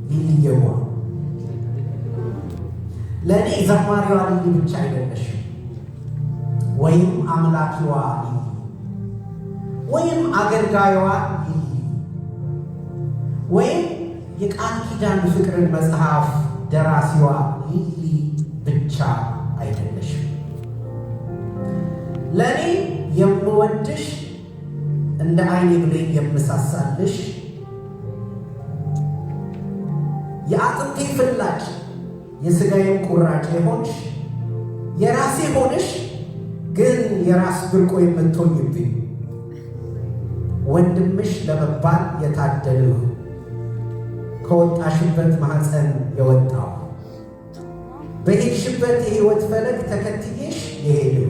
ሊልየዋ ለኔ ዘማሪዋ ሊሊ ብቻ አይደለሽም ወይም አምላኪዋ ሊሊ ወይም አገልጋይዋ ሊሊ ወይም የቃል ኪዳን ፍቅርን መጽሐፍ ደራሲዋ ሊሊ ብቻ አይደለሽም። ለኔ የምወድሽ እንደ አይኔ ብሌን የምሳሳልሽ የአጥንቴ ፍላጭ የሥጋዬን ቁራጭ የሆንሽ የራሴ ሆነሽ ግን የራስ ብርቆ የምትሆኝብኝ ወንድምሽ ለመባል የታደልሁ ከወጣሽበት ማኅፀን የወጣው በሄድሽበት የሕይወት ፈለግ ተከትዬሽ የሄድሁ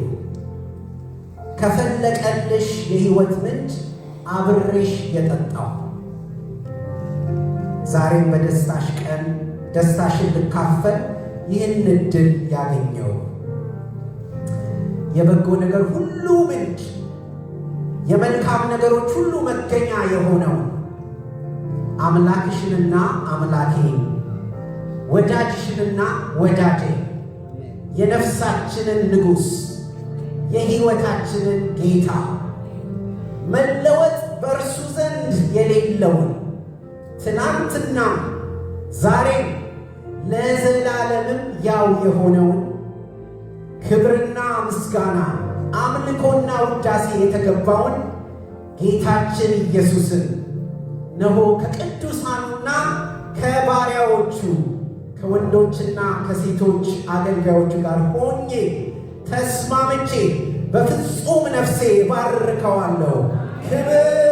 ከፈለቀልሽ የሕይወት ምንጭ አብሬሽ የጠጣው ዛሬም በደስታሽ ቀን ደስታሽን ልካፈል ይህን ዕድል ያገኘው የበጎ ነገር ሁሉ ምንጭ የመልካም ነገሮች ሁሉ መገኛ የሆነው አምላክሽንና አምላኬን ወዳጅሽንና ወዳጄ የነፍሳችንን ንጉሥ የሕይወታችንን ጌታ መለወጥ በእርሱ ዘንድ የሌለውን ትናንትና ዛሬም ለዘላለምም ያው የሆነውን ክብርና ምስጋና አምልኮና ውዳሴ የተገባውን ጌታችን ኢየሱስን ነሆ ከቅዱሳኑና ከባሪያዎቹ ከወንዶችና ከሴቶች አገልጋዮቹ ጋር ሆኜ ተስማምቼ በፍጹም ነፍሴ ባርከዋለሁ። ክብር